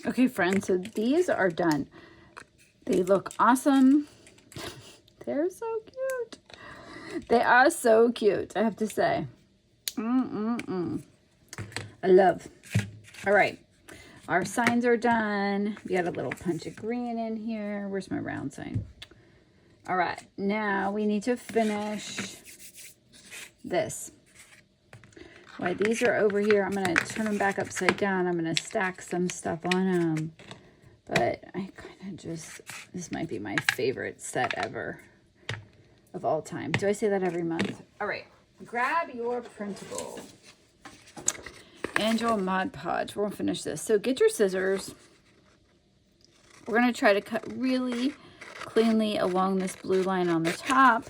Okay, friends, so these are done. They look awesome. They're so cute. They are so cute, I have to say. I love. All right, our signs are done. We got a little punch of green in here. Where's my round sign? All right, now we need to finish this. While these are over here, I'm going to turn them back upside down. I'm going to stack some stuff on them. But I kind of just, this might be my favorite set ever of all time. Do I say that every month? All right, grab your Printable and your Mod Podge. We're going to finish this. So get your scissors. We're going to try to cut really cleanly along this blue line on the top.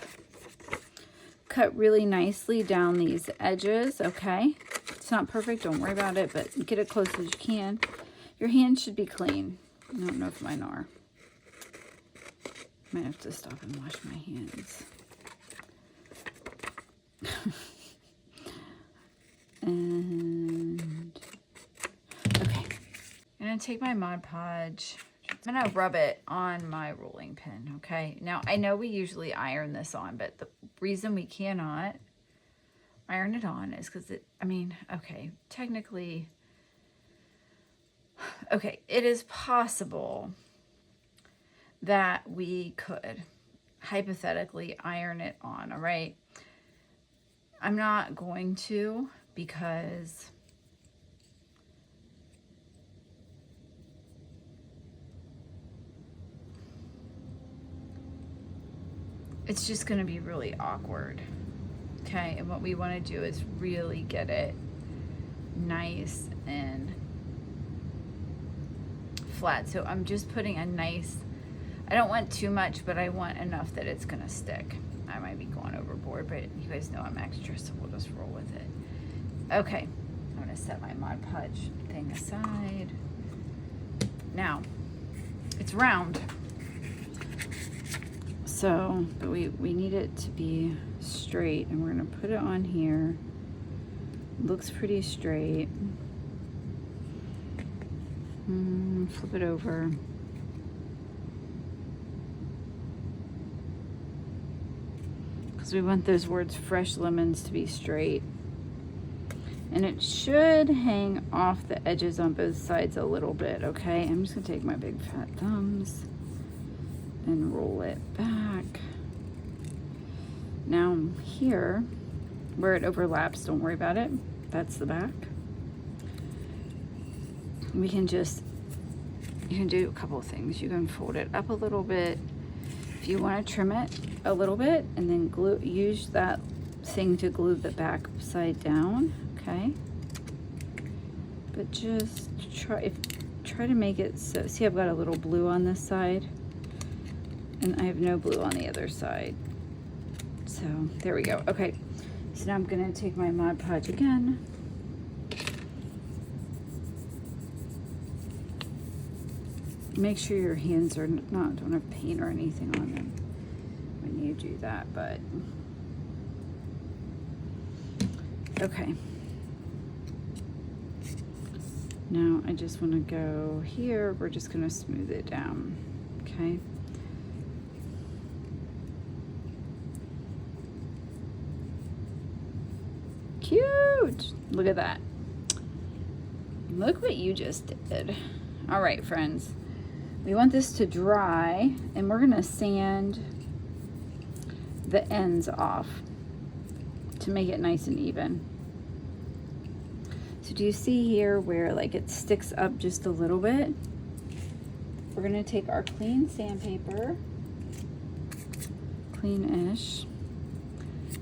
Cut really nicely down these edges, okay? It's not perfect, don't worry about it, but get it close as you can. Your hands should be clean. I don't know if mine are. Might have to stop and wash my hands. And okay, I'm gonna take my Mod Podge. I'm gonna rub it on my rolling pin, okay? Now, I know we usually iron this on, but the reason we cannot iron it on is because it, I mean, okay, technically, okay, it is possible that we could hypothetically iron it on, all right? I'm not going to because it's just going to be really awkward, okay? And what we want to do is really get it nice and flat. So I'm just putting a nice, I don't want too much, but I want enough that it's going to stick. I might be going overboard, but you guys know I'm extra, so we'll just roll with it. Okay, I'm going to set my Mod Podge thing aside. Now, it's round. So, but we need it to be straight, and we're going to put it on here. Looks pretty straight. Flip it over. Because we want those words fresh lemons to be straight. And it should hang off the edges on both sides a little bit, okay? I'm just going to take my big fat thumbs and roll it back. Now here, where it overlaps, don't worry about it. That's the back. We can just, you can do a couple of things. You can fold it up a little bit. If you want to trim it a little bit and then glue, use that thing to glue the back side down, okay? But just try to make it so, see I've got a little blue on this side and I have no blue on the other side. So there we go. Okay, so now I'm gonna take my Mod Podge again. Make sure your hands are don't have paint or anything on them when you do that, but okay. Now I just want to go here. We're just going to smooth it down, okay? Cute! Look at that. Look what you just did. All right, friends. We want this to dry, and we're going to sand the ends off to make it nice and even. So do you see here where like it sticks up just a little bit? We're going to take our clean sandpaper, clean-ish.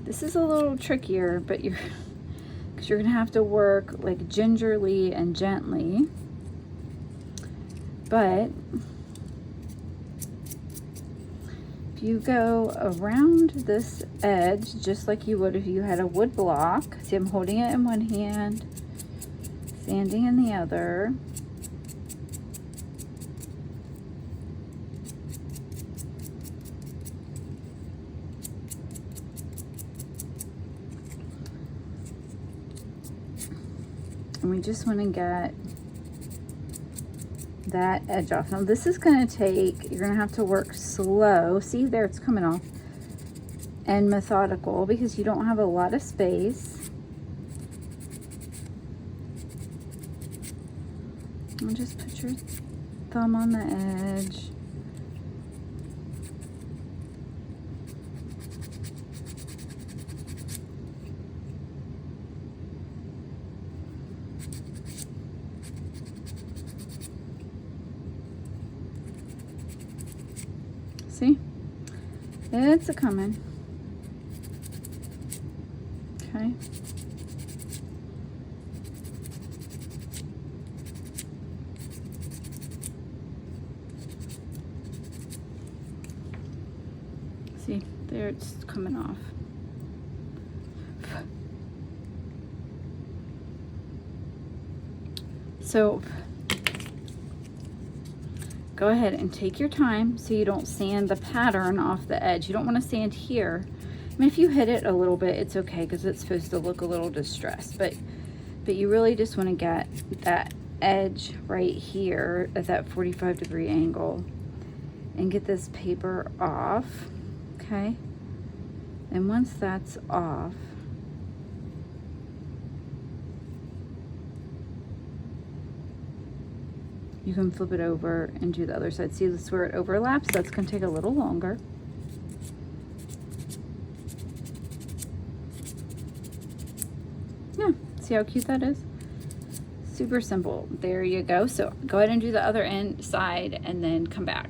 This is a little trickier, but because you're going to have to work like gingerly and gently. But if you go around this edge, just like you would if you had a wood block, see I'm holding it in one hand, sanding in the other. And we just want to get that edge off. Now this is going to take, you're going to have to work slow. See there, it's coming off. And methodical, because you don't have a lot of space. And just put your thumb on the edge. See? It's a coming. Okay. See, there it's coming off. So go ahead and take your time so you don't sand the pattern off the edge. You don't want to sand here. I mean, if you hit it a little bit, it's okay because it's supposed to look a little distressed, but you really just want to get that edge right here at that 45-degree angle and get this paper off, okay? And once that's off, you can flip it over and do the other side. See this where it overlaps? That's going to take a little longer. Yeah, see how cute that is? Super simple. There you go. So go ahead and do the other end side and then come back.